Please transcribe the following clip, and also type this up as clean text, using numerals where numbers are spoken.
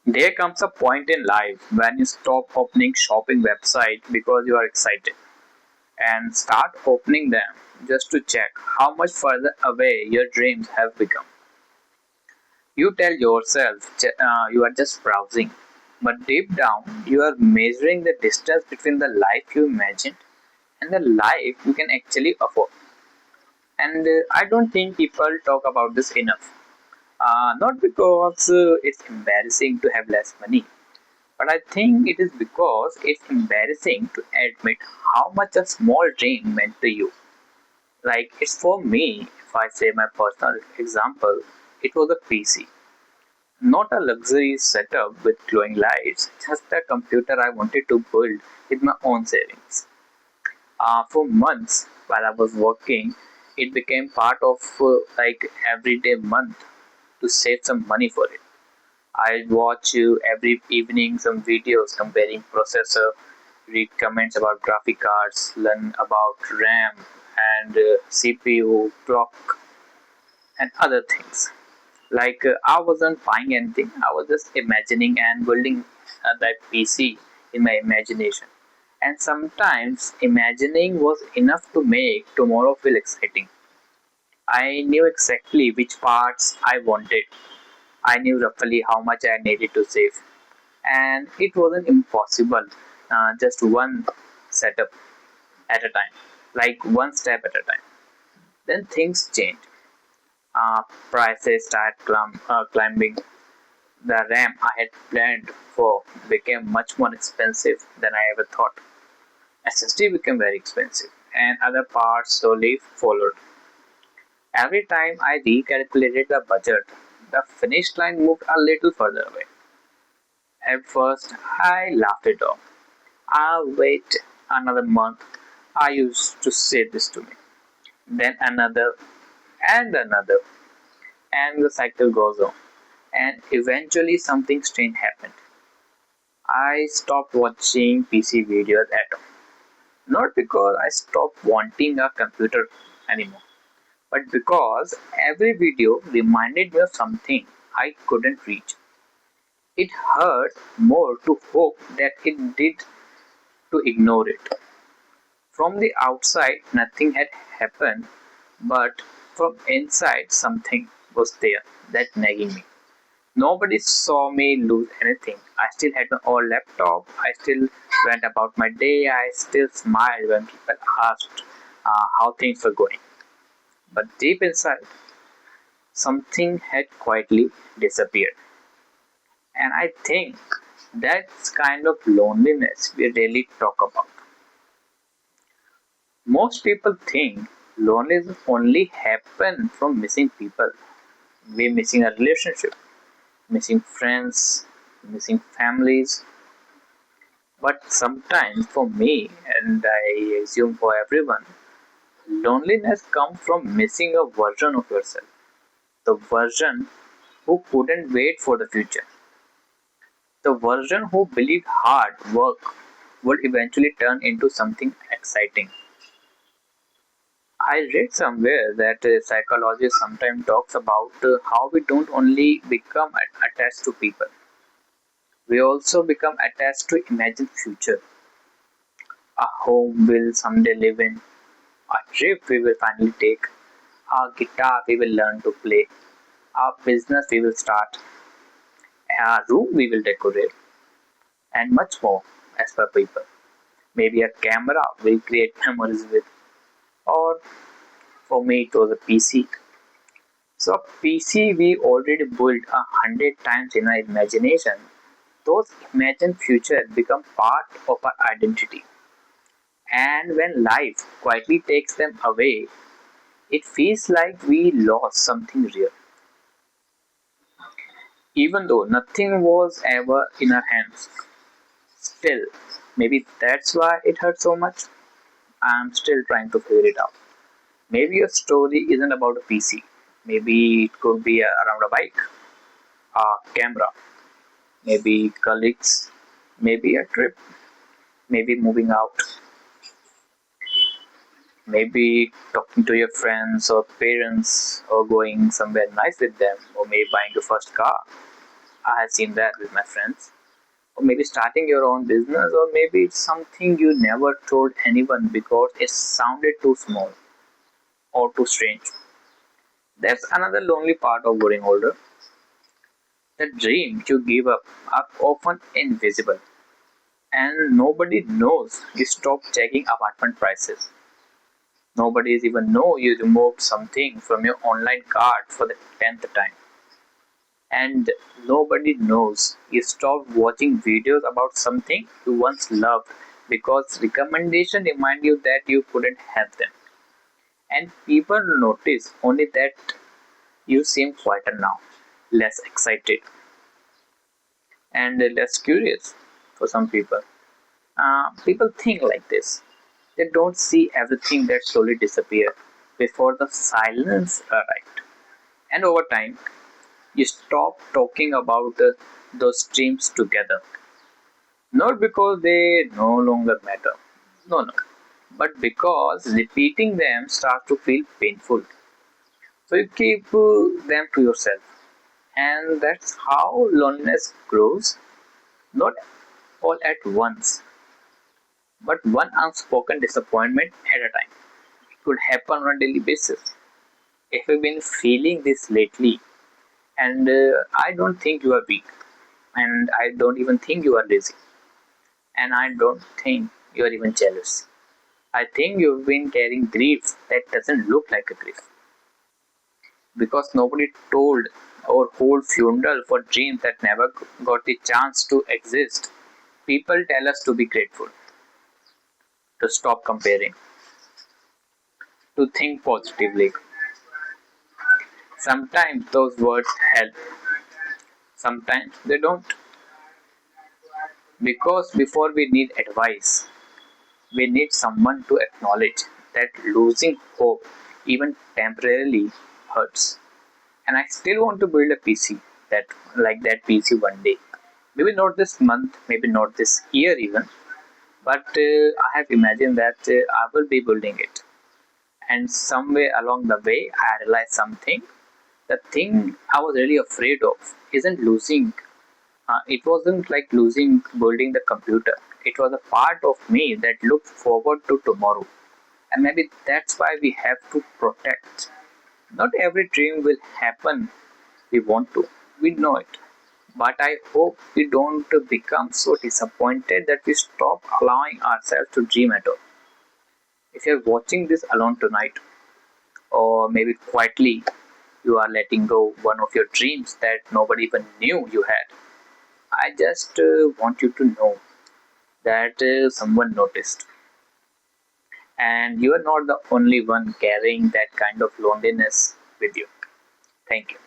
There comes a point in life when you stop opening shopping websites because you are excited and start opening them just to check how much further away your dreams have become. You tell yourself you are just browsing, but deep down you are measuring the distance between the life you imagined and the life you can actually afford. And I don't think people talk about this enough. Not because it's embarrassing to have less money, but I think it is because it's embarrassing to admit how much a small dream meant to you. Like, it's for me, if I say my personal example, it was a PC. Not a luxury setup with glowing lights, just a computer I wanted to build with my own savings. For months while I was working, it became part of like everyday month to save some money for it. I watch every evening some videos comparing processor, read comments about graphic cards, learn about RAM and CPU, clock, and other things. Like I wasn't buying anything, I was just imagining and building that PC in my imagination. And sometimes imagining was enough to make tomorrow feel exciting. I knew exactly which parts I wanted. I knew roughly how much I needed to save. And it wasn't impossible, just one setup at a time, like one step at a time. Then things changed. Prices started climbing. The RAM I had planned for became much more expensive than I ever thought. SSD became very expensive, and other parts slowly followed. Every time I recalculated the budget, the finish line moved a little further away. At first, I laughed it off. I'll wait another month. I used to say this to me. Then another and another, and the cycle goes on. And eventually, something strange happened. I stopped watching PC videos at all. Not because I stopped wanting a computer anymore, but because every video reminded me of something I couldn't reach. It hurt more to hope that it did to ignore it. From the outside, nothing had happened, but from inside, something was there that nagging me. Nobody saw me lose anything. I still had my old laptop. I still went about my day. I still smiled when people asked how things were going. But deep inside, something had quietly disappeared. And I think that's kind of loneliness we rarely talk about. Most people think loneliness only happen from missing people. We're missing a relationship, missing friends, missing families. But sometimes for me, and I assume for everyone, loneliness comes from missing a version of yourself. The version who couldn't wait for the future. The version who believed hard work would eventually turn into something exciting. I read somewhere that psychology sometimes talks about how we don't only become attached to people, we also become attached to imagined future, a home we'll someday live in, a trip we will finally take, a guitar we will learn to play, a business we will start, a room we will decorate, and much more as per people. Maybe a camera we'll create memories with, or for me it was a PC. So a PC we already built 100 times in our imagination. Those imagined futures become part of our identity. And when life quietly takes them away, it feels like we lost something real. Even though nothing was ever in our hands. Still, maybe that's why it hurts so much. I'm still trying to figure it out. Maybe your story isn't about a PC. Maybe it could be around a bike, a camera, maybe colleagues, maybe a trip, maybe moving out, maybe talking to your friends or parents or going somewhere nice with them or maybe buying your first car. I have seen that with my friends. Or maybe starting your own business, or maybe it's something you never told anyone because it sounded too small or too strange. That's another lonely part of growing older. The dreams you give up are often invisible, and nobody knows you stopped checking apartment prices. Nobody even know you removed something from your online cart for the 10th time. And nobody knows you stopped watching videos about something you once loved because recommendation remind you that you couldn't have them. And people notice only that you seem quieter now, less excited, and less curious for some people. People think like this. They don't see everything that slowly disappeared before the silence arrived. And over time, you stop talking about those dreams together. Not because they no longer matter. No, no. But because repeating them starts to feel painful. So you keep them to yourself. And that's how loneliness grows. Not all at once, but one unspoken disappointment at a time. It could happen on a daily basis. If you've been feeling this lately, and I don't think you are weak, and I don't even think you are lazy, and I don't think you are even jealous. I think you've been carrying grief that doesn't look like a grief because nobody told or hold funeral for dreams that never got the chance to exist. People tell us to be grateful, to stop comparing, to think positively. Sometimes those words help, sometimes they don't. Because before we need advice, we need someone to acknowledge that losing hope, even temporarily, hurts. And I still want to build a PC that like that PC one day. Maybe not this month, maybe not this year even, but I have imagined that I will be building it. And somewhere along the way, I realized something. The thing I was really afraid of isn't losing. It wasn't like losing building the computer. It was a part of me that looked forward to tomorrow. And maybe that's why we have to protect. Not every dream will happen we want to. We know it. But I hope we don't become so disappointed that we stop allowing ourselves to dream at all. If you're watching this alone tonight, or maybe quietly, you are letting go one of your dreams that nobody even knew you had. I just want you to know that someone noticed. And you are not the only one carrying that kind of loneliness with you. Thank you.